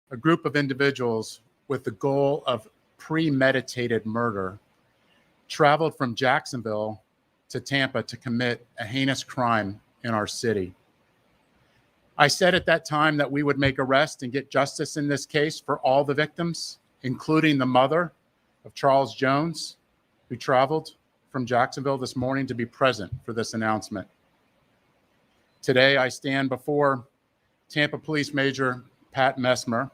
A group of individuals with the goal of premeditated murder traveled from Jacksonville to Tampa to commit a heinous crime in our city. I said at that time that we would make arrests and get justice in this case for all the victims, including the mother of Charles Jones, who traveled from Jacksonville this morning to be present for this announcement. Today, I stand before Tampa Police Major Pat Messmer,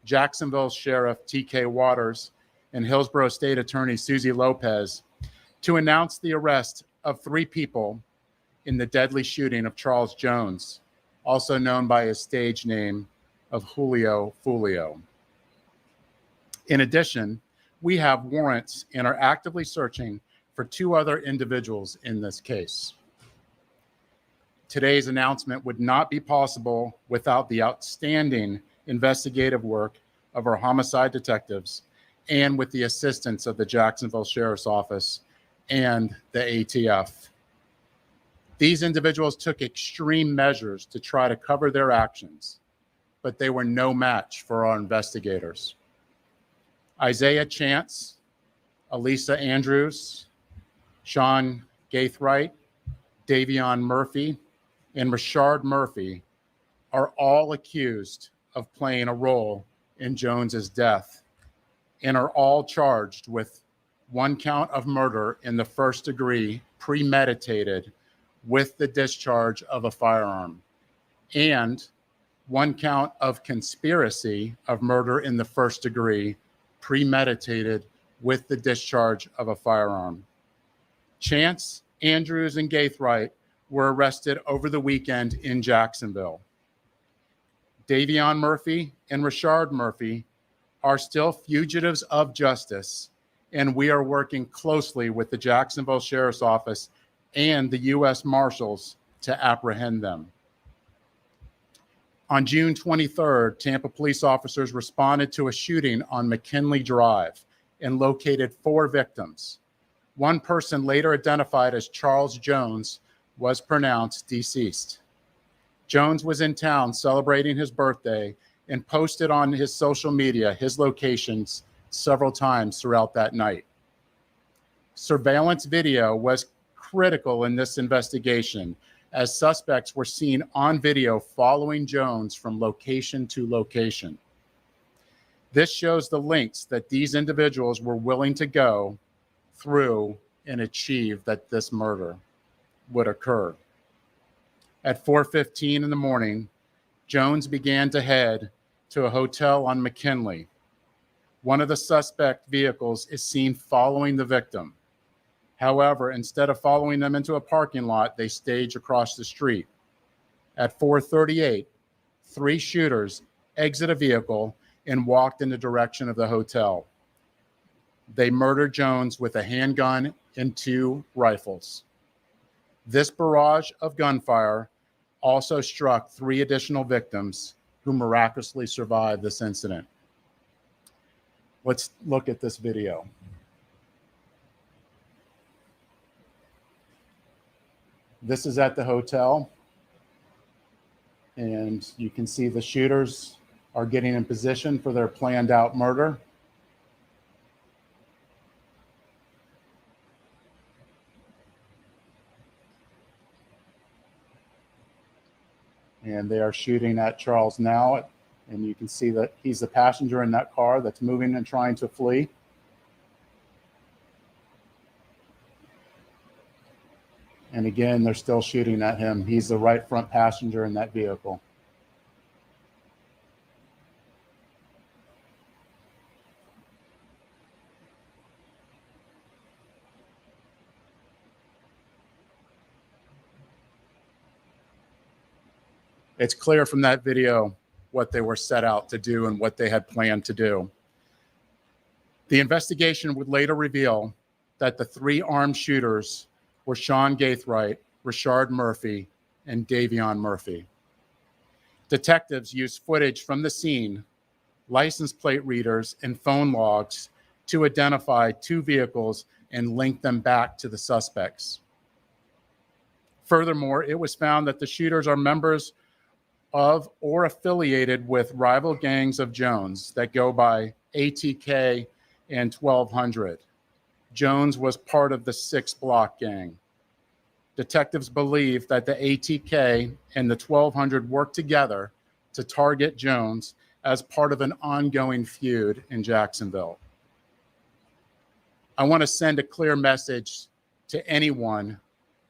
Jacksonville Sheriff T.K. Waters, and Hillsborough State Attorney Susie Lopez to announce the arrest of 3 people in the deadly shooting of Charles Jones, also known by his stage name of Julio Foolio. In addition, we have warrants and are actively searching for 2 other individuals in this case. Today's announcement would not be possible without the outstanding investigative work of our homicide detectives and with the assistance of the Jacksonville Sheriff's Office and the ATF. These individuals took extreme measures to try to cover their actions, but they were no match for our investigators. Isaiah Chance, Elisa Andrews, Sean Gaithright, Davion Murphy, and Rashard Murphy are all accused of playing a role in Jones's death and are all charged with 1 count of murder in the first degree, premeditated with the discharge of a firearm, and 1 count of conspiracy of murder in the first degree, premeditated with the discharge of a firearm. Chance, Andrews, and Gaithright were arrested over the weekend in Jacksonville. Davion Murphy and Rashard Murphy are still fugitives of justice, and we are working closely with the Jacksonville Sheriff's Office and the U.S. Marshals to apprehend them. On June 23rd, Tampa police officers responded to a shooting on McKinley Drive and located 4 victims. 1 person, later identified as Charles Jones, was pronounced deceased. Jones was in town celebrating his birthday and posted on his social media his locations several times throughout that night. Surveillance video was critical in this investigation, as suspects were seen on video following Jones from location to location. This shows the lengths that these individuals were willing to go through and achieve that this murder would occur. At 4:15 in the morning, Jones began to head to a hotel on McKinley. One of the suspect vehicles is seen following the victim. However, instead of following them into a parking lot, they stage across the street. At 4:38, 3 shooters exit a vehicle and walked in the direction of the hotel. They murdered Jones with a handgun and 2 rifles. This barrage of gunfire also struck 3 additional victims who miraculously survived this incident. Let's look at this video. This is at the hotel, and you can see the shooters are getting in position for their planned out murder. And they are shooting at Charles now, and you can see that he's the passenger in that car that's moving and trying to flee. And again, they're still shooting at him. He's the right front passenger in that vehicle. It's clear from that video what they were set out to do and what they had planned to do. The investigation would later reveal that the 3 armed shooters were Sean Gaithright, Rashard Murphy, and Davion Murphy. Detectives used footage from the scene, license plate readers, and phone logs to identify 2 vehicles and link them back to the suspects. Furthermore, it was found that the shooters are members of or affiliated with rival gangs of Jones that go by ATK and 1200. Jones was part of the 6 Block gang. Detectives believe that the ATK and the 1200 worked together to target Jones as part of an ongoing feud in Jacksonville. I want to send a clear message to anyone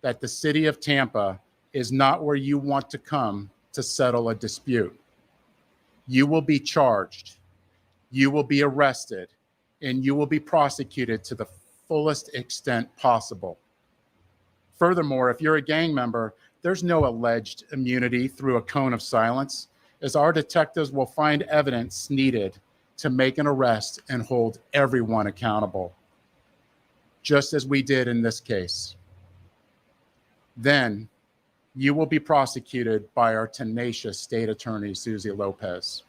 that the city of Tampa is not where you want to come to settle a dispute. You will be charged, you will be arrested, and you will be prosecuted to the fullest extent possible. Furthermore, if you're a gang member, there's no alleged immunity through a cone of silence, as our detectives will find evidence needed to make an arrest and hold everyone accountable, just as we did in this case. Then you will be prosecuted by our tenacious state attorney, Susie Lopez.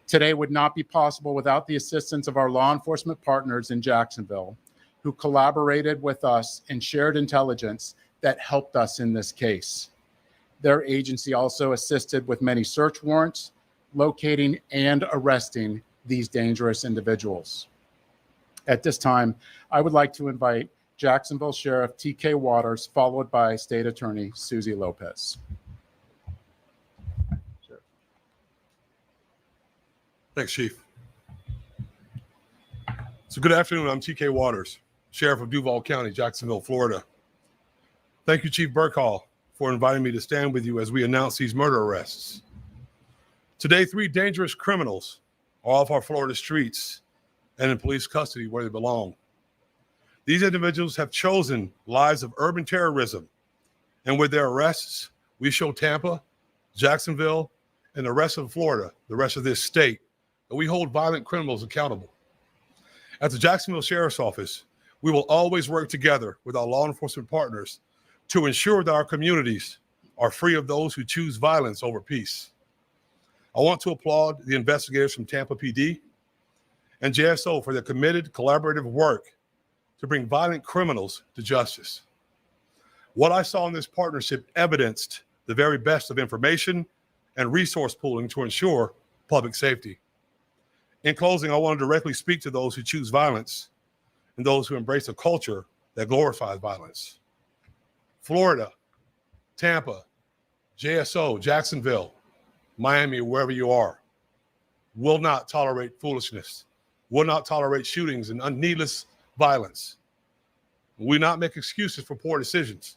Today would not be possible without the assistance of our law enforcement partners in Jacksonville, who collaborated with us and shared intelligence that helped us in this case. Their agency also assisted with many search warrants, locating and arresting these dangerous individuals. At this time, I would like to invite Jacksonville Sheriff T.K. Waters, followed by State Attorney Susie Lopez. Thanks, Chief. So good afternoon. I'm T.K. Waters, Sheriff of Duval County, Jacksonville, Florida. Thank you, Chief Burkhall, for inviting me to stand with you as we announce these murder arrests. Today, 3 dangerous criminals are off our Florida streets and in police custody where they belong. These individuals have chosen lives of urban terrorism, and with their arrests, we show Tampa, Jacksonville, and the rest of Florida, the rest of this state, that we hold violent criminals accountable. At the Jacksonville Sheriff's Office, we will always work together with our law enforcement partners to ensure that our communities are free of those who choose violence over peace. I want to applaud the investigators from Tampa PD and JSO for their committed collaborative work to bring violent criminals to justice. What I saw in this partnership evidenced the very best of information and resource pooling to ensure public safety. In closing, I want to directly speak to those who choose violence and those who embrace a culture that glorifies violence. Florida, Tampa, JSO, Jacksonville, Miami, wherever you are, will not tolerate foolishness, will not tolerate shootings and needless violence. We will not make excuses for poor decisions.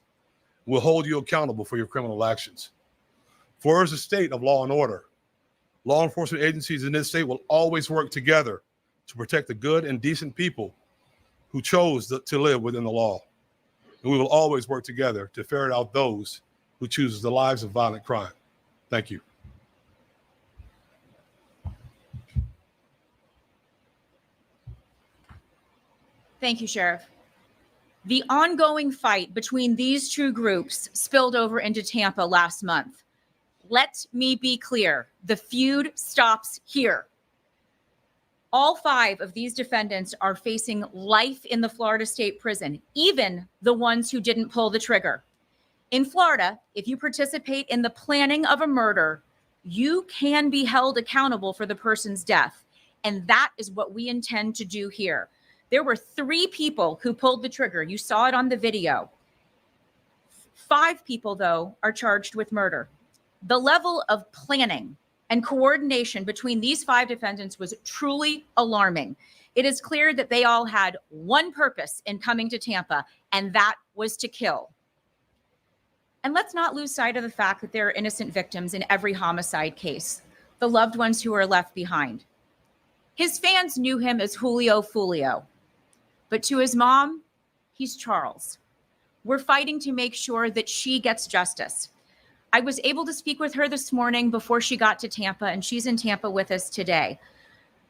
We'll hold you accountable for your criminal actions. For us, a state of law and order. Law enforcement agencies in this state will always work together to protect the good and decent people who chose to live within the law. And we will always work together to ferret out those who choose the lives of violent crime. Thank you. Thank you, Sheriff. The ongoing fight between these 2 groups spilled over into Tampa last month. Let me be clear, the feud stops here. All 5 of these defendants are facing life in the Florida State Prison, even the ones who didn't pull the trigger. In Florida, if you participate in the planning of a murder, you can be held accountable for the person's death. And that is what we intend to do here. There were 3 people who pulled the trigger. You saw it on the video. 5 people, though, are charged with murder. The level of planning and coordination between these 5 defendants was truly alarming. It is clear that they all had one purpose in coming to Tampa, and that was to kill. And let's not lose sight of the fact that there are innocent victims in every homicide case, the loved ones who are left behind. His fans knew him as Julio Foolio, but to his mom, he's Charles. We're fighting to make sure that she gets justice. I was able to speak with her this morning before she got to Tampa, and she's in Tampa with us today.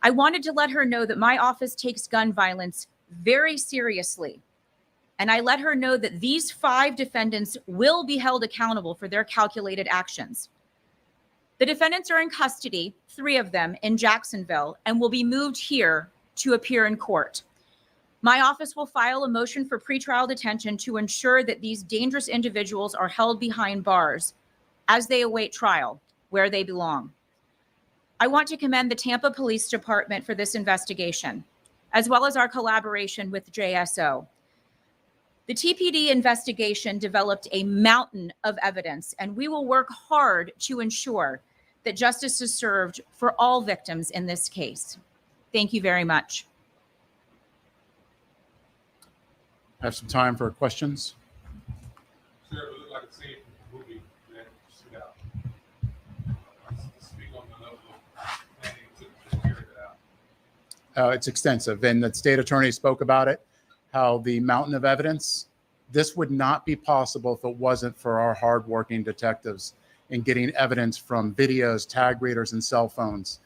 I wanted to let her know that my office takes gun violence very seriously. And I let her know that these 5 defendants will be held accountable for their calculated actions. The defendants are in custody, 3 of them in Jacksonville, and will be moved here to appear in court. My office will file a motion for pretrial detention to ensure that these dangerous individuals are held behind bars as they await trial. where they belong. I want to commend the Tampa Police Department for this investigation, as well as our collaboration with JSO. The TPD investigation developed a mountain of evidence, and we will work hard to ensure that justice is served for all victims in this case. Thank you very much. Have some time for questions. Sheriff, it looked like a scene from the movie that stood out. Speak on the level of planning to carry that out. It's extensive, and the state attorney spoke about it, how the mountain of evidence, this would not be possible if it wasn't for our hardworking detectives in getting evidence from videos, tag readers, and cell phones.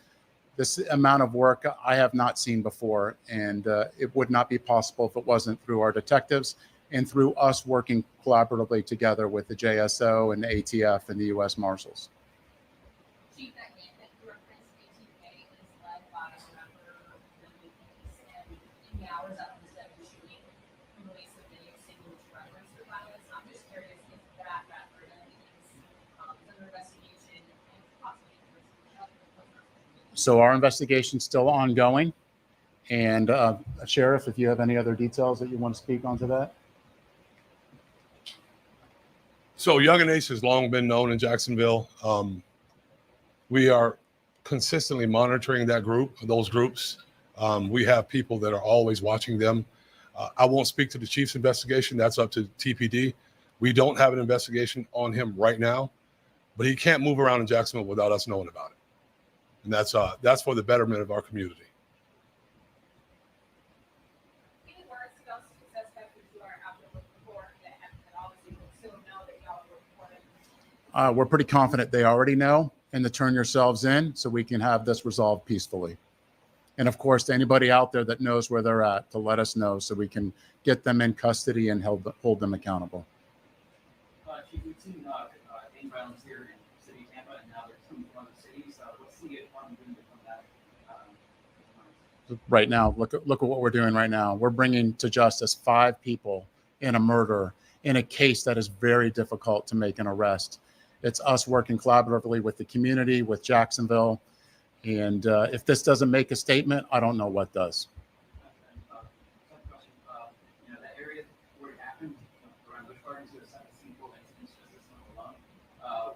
This amount of work I have not seen before, and it would not be possible if it wasn't through our detectives and through us working collaboratively together with the JSO and the ATF and the U.S. Marshals. Chief, that game that you referenced, ATK, is led by a member of the police, and in the hours up instead of shooting, the release of video signals reference to violence. I'm just curious if that record is under investigation and possibly So our investigation's still ongoing. And Sheriff, if you have any other details that you want to speak onto that. So Young and Ace has long been known in Jacksonville. We are consistently monitoring those groups. We have people that are always watching them. I won't speak to the chief's investigation. That's up to TPD. We don't have an investigation on him right now, but he can't move around in Jacksonville without us knowing about it. And that's for the betterment of our community. any words about success factors you are out there looking for that obviously will still know that y'all were reporting? We're pretty confident they already know, and to turn yourselves in so we can have this resolved peacefully. And of course, to anybody out there that knows where they're at, to let us know so we can get them in custody and hold them accountable. Chief, we've seen gang violence here in the city of Tampa, and now there's coming from other cities. What's the department doing to combat Right now, look at what we're doing right now. We're bringing to justice 5 people in a murder in a case that is very difficult to make an arrest. It's us working collaboratively with the community, with Jacksonville. And if this doesn't make a statement, I don't know what does. Second question, that area where it happened, around Busch Gardens, there's a single incidents just this one alone.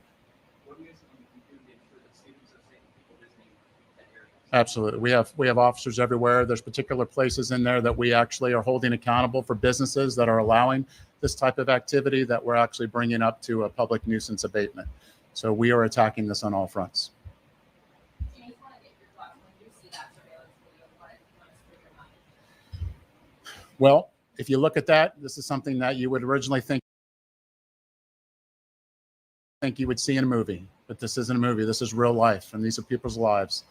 What do you guys think we can do to ensure that students are safe and people visiting that area? Absolutely. We have officers everywhere. There's particular places in there that we actually are holding accountable for businesses that are allowing this type of activity that we're actually bringing up to a public nuisance abatement. So we are attacking this on all fronts. I just want to get your thoughts when you see that surveillance video. What is your mind? Well, if you look at that, this is something that you would originally think you would see in a movie, but this isn't a movie. This is real life, and these are people's lives.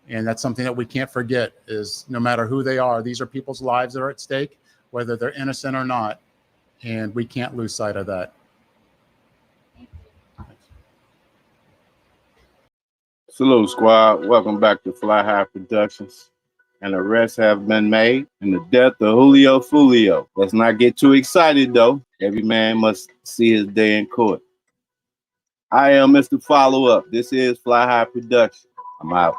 And that's something that we can't forget is no matter who they are, these are people's lives that are at stake, whether they're innocent or not. And we can't lose sight of that. Salute, squad. Welcome back to Fly High Productions. An arrest have been made in the death of Julio Foolio. Let's not get too excited, though. Every man must see his day in court. I am Mr. Follow Up. This is Fly High Production. I'm out.